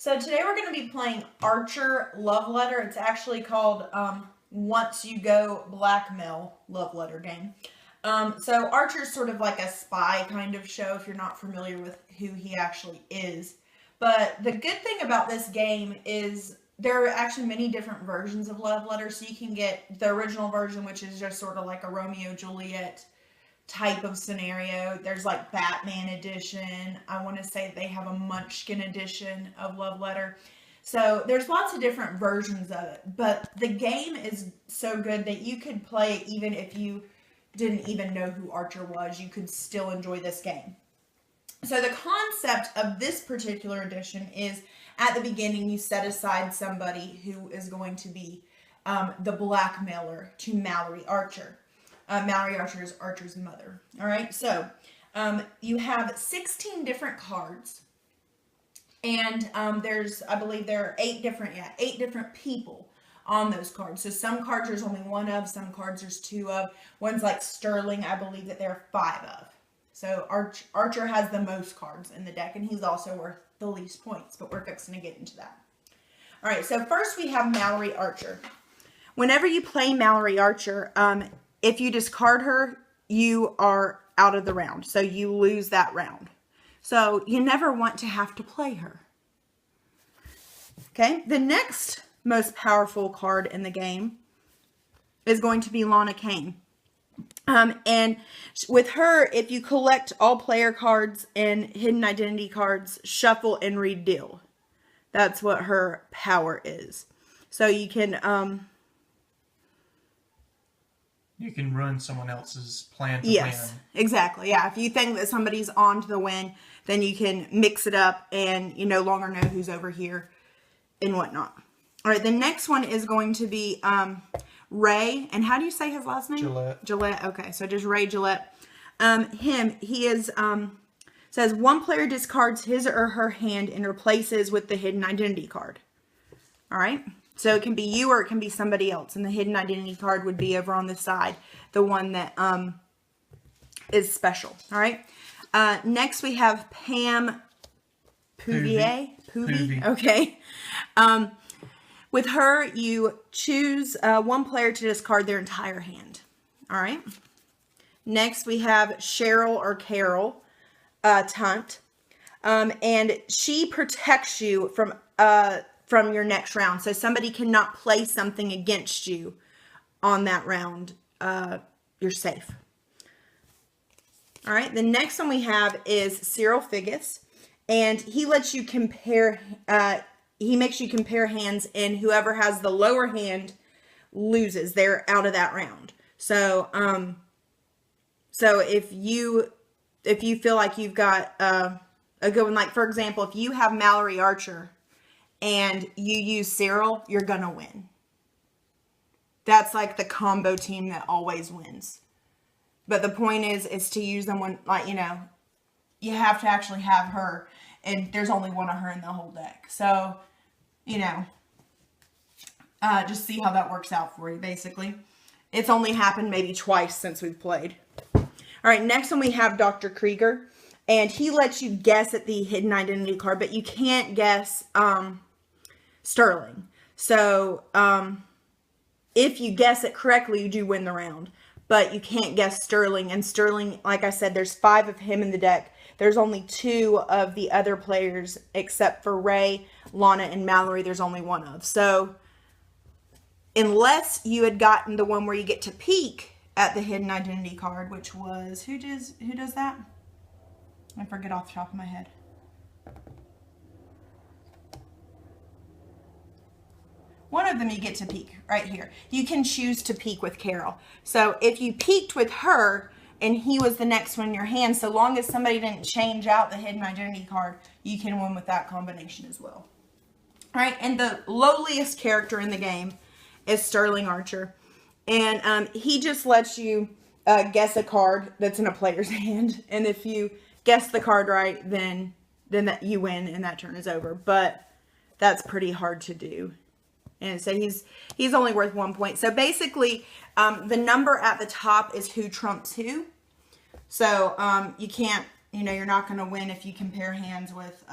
So today we're going to be playing Archer Love Letter. It's actually called Once You Go Blackmail Love Letter game. So Archer's sort of like a spy kind of show if you're not familiar with who he actually is. But the good thing about this game is there are actually many different versions of Love Letter. So you can get the original version, which is just sort of like a Romeo-Juliet type of scenario. There's like Batman edition. I want to say they have a Munchkin edition of Love Letter. So there's lots of different versions of it. But the game is so good that you could play it even if you didn't even know who Archer was. You could still enjoy this game. So the concept of this particular edition is at the beginning you set aside somebody who is going to be the blackmailer to Mallory Archer. Mallory Archer is Archer's mother. All right, so you have 16 different cards, and I believe there are 8 different people on those cards. So some cards there's only 1 of, some cards there's 2 of. One's like Sterling, I believe that there are 5 of. So Archer has the most cards in the deck, and he's also worth the least points, but we're fixing to get into that. All right, so first we have Mallory Archer. Whenever you play Mallory Archer, if you discard her, you are out of the round. So you lose that round. So you never want to have to play her. Okay, the next most powerful card in the game is going to be Lana Kane. And with her, if you collect all player cards and hidden identity cards, shuffle and redeal. That's what her power is. So you can run someone else's plan to win. Exactly. Yeah. If you think that somebody's on to the win, then you can mix it up and you no longer know who's over here and whatnot. All right. The next one is going to be Ray. And how do you say his last name? Gillette. Gillette. Okay. So just Ray Gillette. He is, says one player discards his or her hand and replaces with the hidden identity card. All right. So it can be you or it can be somebody else. And the hidden identity card would be over on the side. The one that is special. All right. Next we have Pam Pouvier. Okay. With her, you choose one player to discard their entire hand. All right. Next we have Cheryl or Carol Tunt. And she protects you from your next round. So somebody cannot play something against you on that round. You're safe. All right. The next one we have is Cyril Figgis. And he lets you compare, he makes you compare hands, and whoever has the lower hand loses. They're out of that round. So, so if you feel like you've got a good one, like for example, if you have Mallory Archer and you use Cyril, you're going to win. That's like the combo team that always wins. But the point is to use them when, like, you have to actually have her, and there's only one of her in the whole deck. So, just see how that works out for you, basically. It's only happened maybe twice since we've played. All right, next one we have Dr. Krieger. And he lets you guess at the hidden identity card, but you can't guess Sterling. So, if you guess it correctly, you do win the round. But you can't guess Sterling. And Sterling, like I said, there's 5 of him in the deck. There's only 2 of the other players, except for Ray, Lana, and Mallory. There's only 1 of. So, unless you had gotten the one where you get to peek at the hidden identity card, which was, who does that? I forget off the top of my head. One of them you get to peek right here. You can choose to peek with Carol. So if you peeked with her and he was the next one in your hand, so long as somebody didn't change out the hidden identity card, you can win with that combination as well. All right, and the lowliest character in the game is Sterling Archer. And he just lets you guess a card that's in a player's hand. And if you guess the card right, then that you win and that turn is over. But that's pretty hard to do. And so he's only worth 1 point. So basically, the number at the top is who trumps who. So you can't, you're not going to win if you compare hands with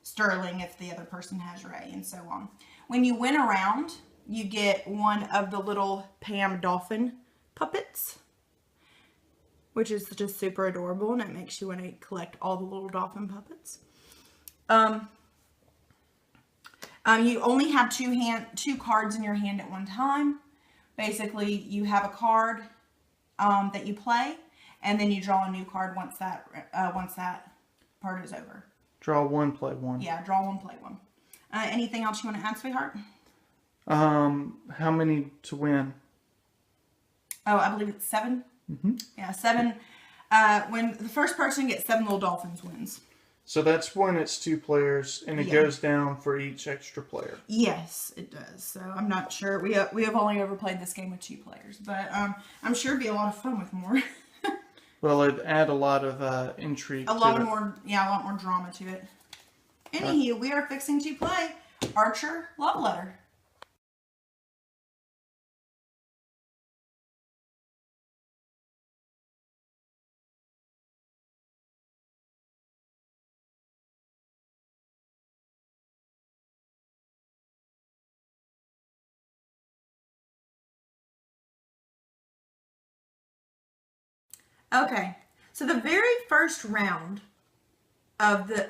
Sterling if the other person has Ray, and so on. When you win a round, you get one of the little Pam Dolphin puppets, which is just super adorable, and it makes you want to collect all the little dolphin puppets. You only have two cards in your hand at one time. Basically, you have a card that you play, and then you draw a new card once that part is over. Draw one, play one. Yeah, draw one, play one. Anything else you want to add, sweetheart? How many to win? Oh, I believe it's 7. Mm-hmm. Yeah, 7. When the first person gets 7 little dolphins wins. So that's when it's 2 players, and it goes down for each extra player. Yes, it does. So I'm not sure. We have only ever played this game with 2 players, but I'm sure it'd be a lot of fun with more. Well, it'd add a lot of intrigue. A lot more drama to it. Anywho, we are fixing to play Archer Love Letter. Okay, so the very first round of the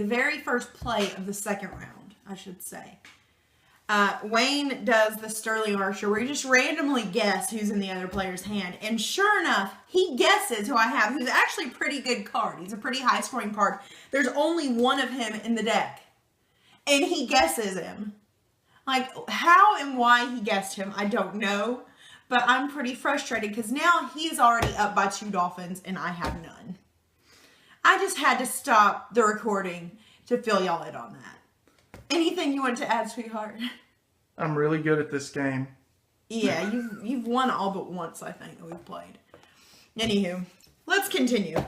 very first play of the second round, I should say. Wayne does the Sterling Archer where you just randomly guess who's in the other player's hand. And sure enough, he guesses who I have, who's actually a pretty good card. He's a pretty high scoring card. There's only one of him in the deck. And he guesses him. Like, how and why he guessed him, I don't know. But I'm pretty frustrated because now he's already up by 2 dolphins and I have none. I just had to stop the recording to fill y'all in on that. Anything you want to add, sweetheart? I'm really good at this game. Yeah, you've won all but once, I think, that we've played. Anywho, let's continue.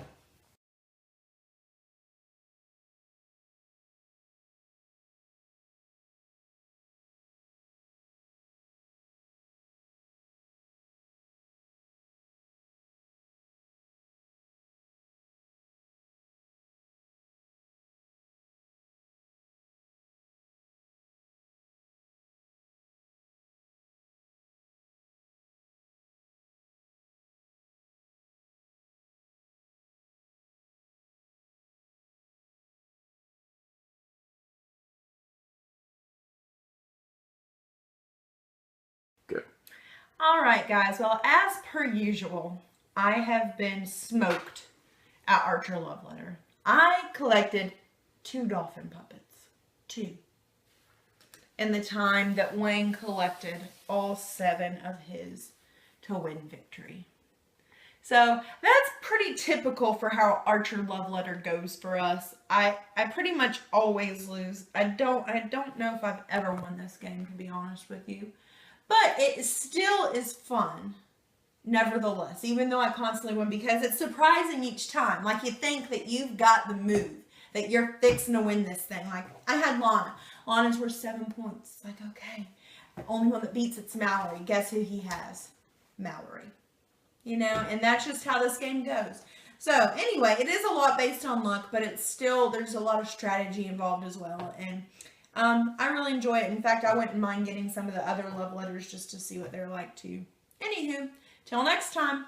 Good. All right, guys. Well, as per usual, I have been smoked at Archer Love Letter. I collected 2 dolphin puppets. 2. In the time that Wayne collected all 7 of his to win victory. So that's pretty typical for how Archer Love Letter goes for us. I pretty much always lose. I don't know if I've ever won this game, to be honest with you. But it still is fun, nevertheless, even though I constantly win, because it's surprising each time. Like, you think that you've got the move, that you're fixing to win this thing. Like, I had Lana. Lana's worth 7 points. Like, okay, the only one that beats it's Mallory. Guess who he has? Mallory. You know, and that's just how this game goes. So, anyway, it is a lot based on luck, but it's still, there's a lot of strategy involved as well, and I really enjoy it. In fact, I wouldn't mind getting some of the other love letters just to see what they're like too. Anywho, till next time.